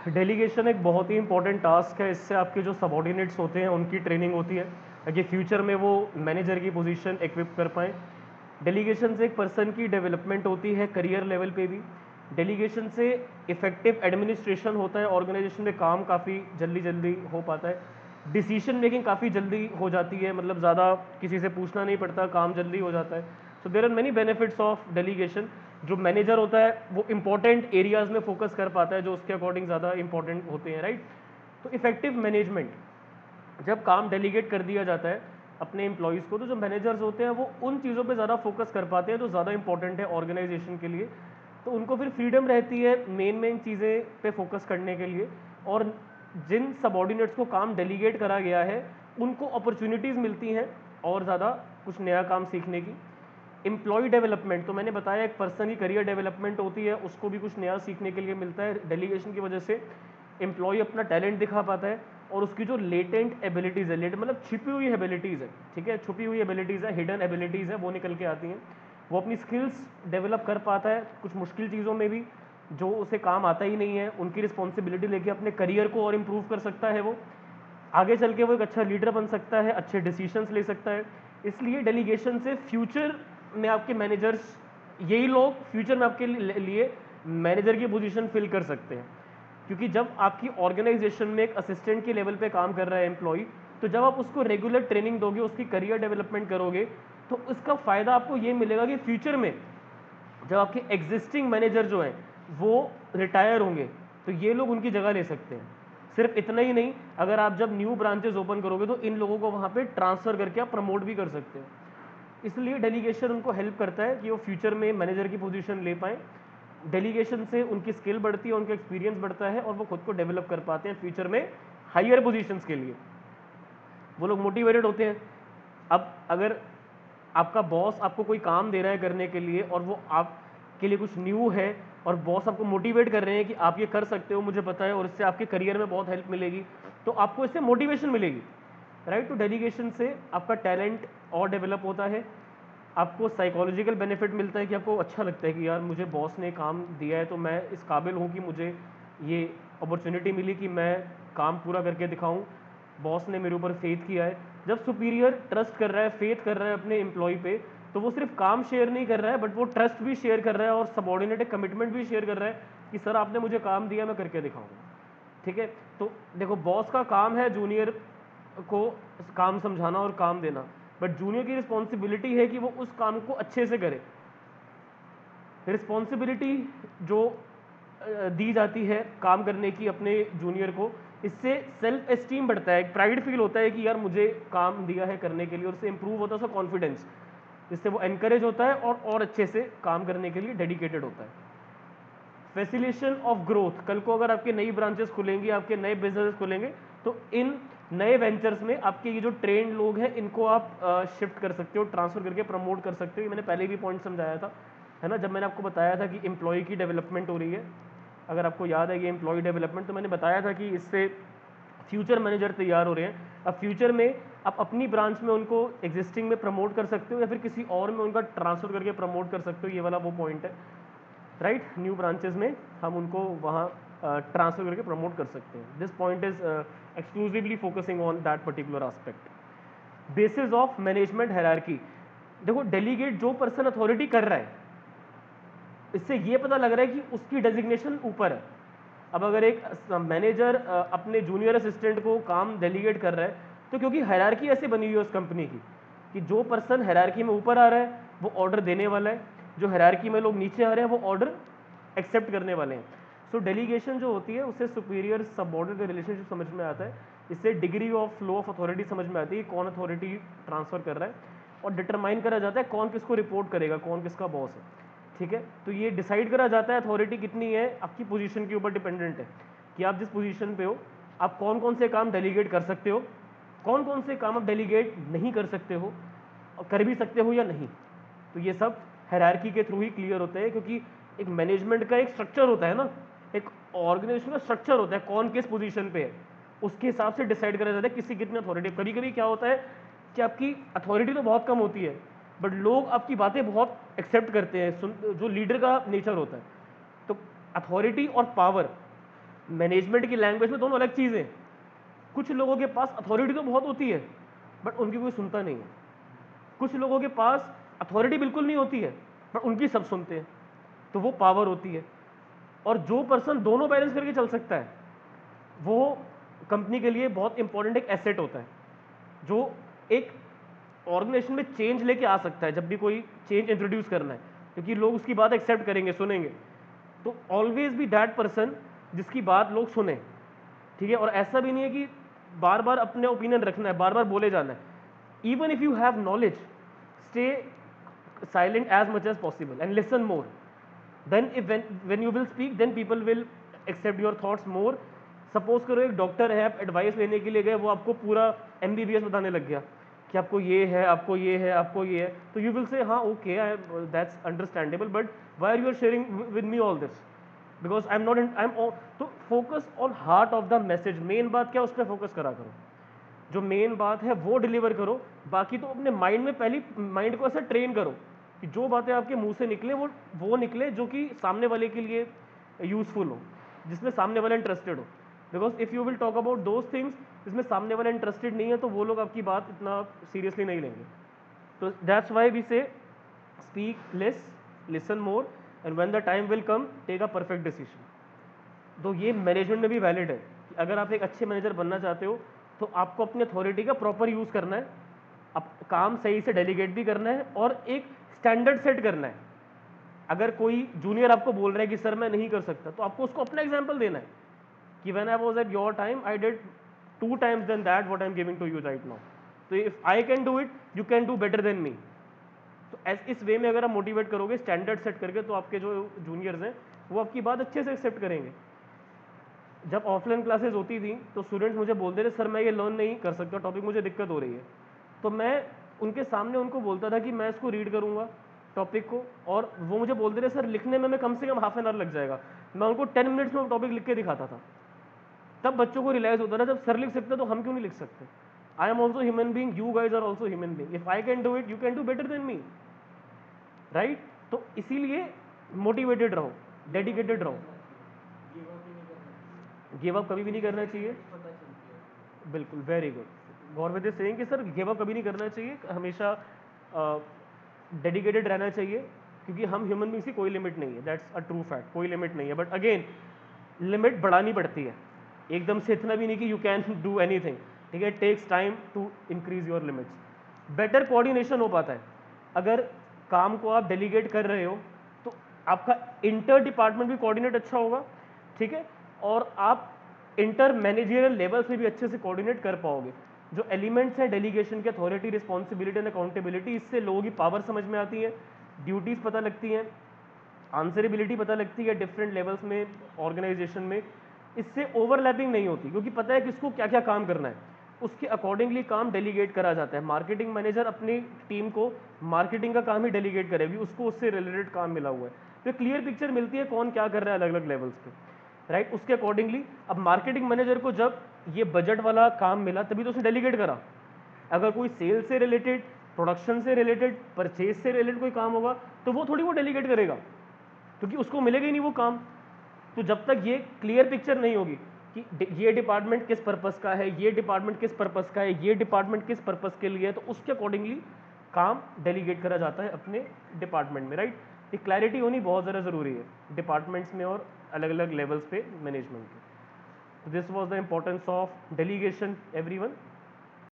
Delegation एक बहुत ही important task है। इससे आपके जो सबॉर्डिनेट्स होते हैं उनकी ट्रेनिंग होती है ताकि फ्यूचर में वो मैनेजर की पोजीशन इक्विप कर पाएँ। डेलीगेशन से एक पर्सन की डेवलपमेंट होती है करियर लेवल पे भी। डेलीगेशन से इफेक्टिव एडमिनिस्ट्रेशन होता है, ऑर्गेनाइजेशन में काम काफ़ी जल्दी जल्दी हो पाता है। डिसीजन मेकिंग काफ़ी जल्दी हो जाती है, मतलब ज़्यादा किसी से पूछना नहीं पड़ता, काम जल्दी हो जाता है। So there are many benefits of delegation. जो मैनेजर होता है वो इंपॉर्टेंट एरियाज में फोकस कर पाता है जो उसके अकॉर्डिंग ज़्यादा इंपॉर्टेंट होते हैं, राइट। तो इफेक्टिव मैनेजमेंट, जब काम डेलीगेट कर दिया जाता है अपने एम्प्लॉयज़ को, तो जो मैनेजर्स होते हैं वो उन चीज़ों पे ज़्यादा फोकस कर पाते हैं जो ज़्यादा इंपॉर्टेंट है ऑर्गेनाइजेशन के लिए। तो उनको फिर फ्रीडम रहती है मेन चीज़ें पे फोकस करने के लिए। और जिन सबॉर्डिनेट्स को काम डेलीगेट करा गया है उनको अपॉर्चुनिटीज़ मिलती हैं और ज़्यादा कुछ नया काम सीखने की। एम्प्लॉय डेवलपमेंट, तो मैंने बताया एक पर्सन की करियर डेवलपमेंट होती है, उसको भी कुछ नया सीखने के लिए मिलता है। डेलीगेशन की वजह से एम्प्लॉय अपना टैलेंट दिखा पाता है और उसकी जो लेटेंट एबिलिटीज़ है, लेटेंट मतलब छिपी हुई एबिलिटीज़ है, ठीक है, छुपी हुई एबिलिटीज़ है, हिडन एबिलिटीज़ है, वो निकल के आती हैं। वो अपनी स्किल्स डेवलप कर पाता है कुछ मुश्किल चीज़ों में भी जो उसे काम आता ही नहीं है, उनकी रिस्पॉन्सिबिलिटी लेके अपने करियर को और इम्प्रूव कर सकता है। वो आगे चल के वो एक अच्छा लीडर बन सकता है, अच्छे डिसीजंस ले सकता है। इसलिए डेलीगेशन से फ्यूचर में आपके मैनेजर्स, यही लोग फ्यूचर में आपके लिए मैनेजर की पोजीशन फिल कर सकते हैं। क्योंकि जब आपकी ऑर्गेनाइजेशन में एक असिस्टेंट के लेवल पे काम कर रहा है एम्प्लॉय, तो जब आप उसको रेगुलर ट्रेनिंग दोगे, उसकी करियर डेवलपमेंट करोगे, तो उसका फ़ायदा आपको ये मिलेगा कि फ्यूचर में जब आपके एग्जिस्टिंग मैनेजर जो हैं वो रिटायर होंगे तो ये लोग उनकी जगह ले सकते हैं। सिर्फ इतना ही नहीं, अगर आप जब न्यू ब्रांचेस ओपन करोगे तो इन लोगों को वहाँ पे ट्रांसफ़र करके आप प्रमोट भी कर सकते हैं। इसलिए डेलीगेशन उनको हेल्प करता है कि वो फ्यूचर में मैनेजर की पोजीशन ले पाएँ। डेलीगेशन से उनकी स्किल बढ़ती है, उनका एक्सपीरियंस बढ़ता है और वो खुद को डेवलप कर पाते हैं फ्यूचर में हायर पोजीशंस के लिए। वो लोग मोटिवेटेड होते हैं। अब अगर आपका बॉस आपको कोई काम दे रहा है करने के लिए और वो आपके लिए कुछ न्यू है और बॉस आपको मोटिवेट कर रहे हैं कि आप ये कर सकते हो, मुझे पता है, और इससे आपके करियर में बहुत हेल्प मिलेगी, तो आपको इससे मोटिवेशन मिलेगी, राइट। तो डेलीगेशन से आपका टैलेंट और डेवलप होता है। आपको साइकोलॉजिकल बेनिफिट मिलता है कि आपको अच्छा लगता है कि यार मुझे बॉस ने काम दिया है तो मैं इस काबिल हूँ कि मुझे ये अपॉर्चुनिटी मिली कि मैं काम पूरा करके दिखाऊं, बॉस ने मेरे ऊपर फेथ किया है। जब सुपीरियर ट्रस्ट कर रहा है, फेथ कर रहा है अपने एम्प्लॉय पे, तो वो सिर्फ काम शेयर नहीं कर रहा है बट वो ट्रस्ट भी शेयर कर रहा है और सबॉर्डिनेट कमिटमेंट भी शेयर कर रहा है कि सर आपने मुझे काम दिया, मैं करके दिखाऊंगा, ठीक है। तो देखो, बॉस का काम है जूनियर को काम समझाना और काम देना, बट जूनियर की रिस्पॉन्सिबिलिटी है कि वो उस काम को अच्छे से करे। रिस्पॉन्सिबिलिटी जो दी जाती है काम करने की अपने जूनियर को, इससे सेल्फ एस्टीम बढ़ता है, प्राइड फील होता है कि यार मुझे काम दिया है करने के लिए, और उससे इंप्रूव होता है उसका कॉन्फिडेंस, जिससे वो एनकरेज होता है और अच्छे से काम करने के लिए डेडिकेटेड होता है। फैसिलिटेशन ऑफ ग्रोथ, कल को अगर आपके नई ब्रांचेस खुलेंगी, आपके नए बिजनेस खुलेंगे, तो इन नए वेंचर्स में आपके ये जो ट्रेंड लोग हैं इनको आप शिफ्ट कर सकते हो, ट्रांसफर करके प्रमोट कर सकते हो। ये मैंने पहले भी पॉइंट समझाया था, है ना, जब मैंने आपको बताया था कि एम्प्लॉय की डेवलपमेंट हो रही है। अगर आपको याद है ये एम्प्लॉय डेवलपमेंट, तो मैंने बताया था कि इससे फ्यूचर मैनेजर तैयार हो रहे हैं। अब फ्यूचर में आप अपनी ब्रांच में उनको एग्जिस्टिंग में प्रमोट कर सकते हो या फिर किसी और में उनका ट्रांसफर करके प्रमोट कर सकते हो, ये वाला वो पॉइंट है, राइट। न्यू ब्रांचेस में हम उनको वहाँ ट्रांसफर करके प्रमोट कर सकते हैं। This point is exclusively focusing on that particular aspect. Basis of management hierarchy, देखो डेलीगेट जो पर्सन अथॉरिटी कर रहा है, इससे ये पता लग रहा है कि उसकी डेजिग्नेशन ऊपर है। अब अगर एक मैनेजर अपने जूनियर असिस्टेंट को काम डेलीगेट कर रहा है, तो क्योंकि हायरार्की ऐसे बनी हुई है उस कंपनी की कि जो पर्सन हायरार्की में ऊपर आ रहा है वो ऑर्डर देने वाला है, जो हायरार्की में लोग नीचे आ रहे हैं वो ऑर्डर एक्सेप्ट करने वाले हैं। सो डेलीगेशन जो होती है उससे सुपीरियर सबऑर्डिनेट का रिलेशनशिप समझ में आता है, इससे degree of flow of authority समझ में आती है, कौन अथॉरिटी ट्रांसफर कर रहा है, और डिटरमाइन करा जाता है कौन किसको रिपोर्ट करेगा, कौन किसका बॉस है, ठीक है। तो ये डिसाइड करा जाता है अथॉरिटी कितनी है आपकी पोजीशन के ऊपर डिपेंडेंट है कि आप जिस पोजीशन पे हो आप कौन कौन से काम डेलीगेट कर सकते हो, कौन कौन से काम आप डेलीगेट नहीं कर सकते हो, और कर भी सकते हो या नहीं। तो ये सब हायरार्की के थ्रू ही क्लियर होते हैं, क्योंकि एक मैनेजमेंट का एक स्ट्रक्चर होता है ना, एक ऑर्गेनाइजेशन का स्ट्रक्चर होता है, कौन किस पोजीशन पे है उसके हिसाब से डिसाइड करा जाता है किसी कितनी अथॉरिटी। कभी कभी क्या होता है कि आपकी अथॉरिटी तो बहुत कम होती है बट लोग आपकी बातें बहुत एक्सेप्ट करते हैं, जो लीडर का नेचर होता है। तो अथॉरिटी और पावर मैनेजमेंट की लैंग्वेज में दोनों अलग चीज़ें हैं। कुछ लोगों के पास अथॉरिटी तो बहुत होती है बट उनकी कोई सुनता नहीं है, कुछ लोगों के पास अथॉरिटी बिल्कुल नहीं होती है बट उनकी सब सुनते हैं, तो वो पावर होती है। और जो पर्सन दोनों बैलेंस करके चल सकता है वो कंपनी के लिए बहुत इंपॉर्टेंट एक एसेट होता है, जो एक ऑर्गेनाइजेशन में चेंज लेके आ सकता है जब भी कोई चेंज इंट्रोड्यूस करना है, क्योंकि लोग उसकी बात एक्सेप्ट करेंगे, सुनेंगे। तो ऑलवेज बी दैट पर्सन जिसकी बात लोग सुने, ठीक है। और ऐसा भी नहीं है कि बार बार अपने ओपिनियन रखना है, बार बार बोले जाना है। Even if you have knowledge, stay silent as much as possible and listen more. Then if when you will speak, then people will accept your thoughts more. Suppose करो एक डॉक्टर है, आप एडवाइस लेने के लिए गए, वो आपको पूरा MBBS बताने लग गया कि आपको ये है, आपको ये है, आपको ये है, तो यू विल से हाँ okay, that's understandable, but why are you are sharing with me all this, because I am not I am. तो focus on heart of the message, main बात क्या, उस पर फोकस करा करो, जो मेन बात है वो डिलीवर करो। बाकी तो अपने माइंड में पहली माइंड को ऐसा ट्रेन करो कि जो बातें आपके मुंह से निकले वो निकले जो कि सामने वाले के लिए यूजफुल हो, जिसमें सामने वाला इंटरेस्टेड हो। Because if you will talk about those things जिसमें सामने वाला इंटरेस्टेड नहीं है, तो वो लोग आपकी बात इतना सीरियसली नहीं लेंगे। तो that's why we say speak less, listen more, and when the time will come take a perfect decision. तो ये मैनेजमेंट में भी वैलिड है कि अगर आप एक अच्छे मैनेजर बनना चाहते हो तो आपको अपनी अथॉरिटी का प्रॉपर यूज़ करना है, अब काम सही से डेलीगेट भी करना है और एक स्टैंडर्ड सेट करना है। अगर कोई जूनियर आपको बोल रहा है कि सर मैं नहीं कर सकता, तो आपको उसको अपना एग्जांपल देना है कि when I was at your time I did 2 times then that what I am giving to you right now, तो if I can do it you can do better than me. तो इस वे में अगर आप motivate करोगे standard set करके, तो आपके जो जूनियर्स हैं वो आपकी बात अच्छे से एक्सेप्ट करेंगे। जब ऑफलाइन क्लासेस होती थी तो स्टूडेंट्स मुझे बोलते थे सर मैं ये लर्न नहीं कर सकता, टॉपिक मुझे दिक्कत हो रही है, तो मैं उनके सामने उनको बोलता था कि मैं इसको रीड करूंगा टॉपिक को, और वो मुझे बोलते थे सर लिखने में मैं कम से कम हाफ एन आवर लग जाएगा, मैं उनको 10 मिनट्स में टॉपिक लिख के दिखाता था। तब बच्चों को रियलाइज होता था जब सर लिख सकते तो हम क्यों नहीं लिख सकते। I am also human being, you guys are also human being, if I can do it you can do better than me, right. तो इसीलिए मोटिवेटेड रहो, डेडिकेटेड रहो, गिव अप कभी भी नहीं करना चाहिए। बिल्कुल, वेरी गुड। गौरव सेइंग कि सर गिव अप कभी नहीं करना चाहिए, हमेशा डेडिकेटेड रहना चाहिए, क्योंकि हम ह्यूमन बींग्स की कोई लिमिट नहीं है, दैट्स अ ट्रू फैक्ट, कोई लिमिट नहीं है। बट अगेन लिमिट बढ़ानी पड़ती है, एकदम से इतना भी नहीं कि यू कैन डू एनीथिंग, ठीक है। Takes time to increase your limits. Better coordination हो पाता है अगर काम को आप डेलीगेट कर रहे हो, तो आपका इंटर डिपार्टमेंट भी कोऑर्डिनेट अच्छा होगा, ठीक है, और आप इंटर मैनेजरियल लेवल से भी अच्छे से कोऑर्डिनेट कर पाओगे। जो एलिमेंट्स हैं डेलीगेशन के, अथॉरिटी, रिस्पॉन्सिबिलिटी एंड अकाउंटेबिलिटी, इससे लोगों की पावर समझ में आती है, ड्यूटीज़ पता लगती हैं, आंसरेबिलिटी पता लगती है डिफरेंट लेवल्स में ऑर्गेनाइजेशन में। इससे ओवरलैपिंग नहीं होती, क्योंकि पता है किसको क्या क्या काम करना है, उसके अकॉर्डिंगली काम डेलीगेट करा जाता है। मार्केटिंग मैनेजर अपनी टीम को मार्केटिंग का काम ही डेलीगेट करेगी, उसको उससे रिलेटेड काम मिला हुआ है, तो क्लियर पिक्चर मिलती है कौन क्या कर रहा है अलग अलग लेवल्स पे, राइट। उसके अकॉर्डिंगली अब मार्केटिंग मैनेजर को जब ये बजट वाला काम मिला तभी तो उसने डेलीगेट करा। अगर कोई सेल से रिलेटेड, प्रोडक्शन से रिलेटेड, परचेज से रिलेटेड कोई काम होगा तो वो थोड़ी वो डेलीगेट करेगा, क्योंकि उसको मिलेगा ही नहीं वो काम। तो जब तक ये क्लियर पिक्चर नहीं होगी कि ये डिपार्टमेंट किस पर्पस का है, ये डिपार्टमेंट किस पर्पस का है, ये डिपार्टमेंट किस पर्पस के लिए है, तो उसके अकॉर्डिंगली काम डेलीगेट करा जाता है अपने डिपार्टमेंट में, राइट। ये क्लैरिटी होनी बहुत ज़्यादा ज़रूरी है डिपार्टमेंट्स में और अलग अलग लेवल्स पे मैनेजमेंट के। This was the importance of delegation everyone.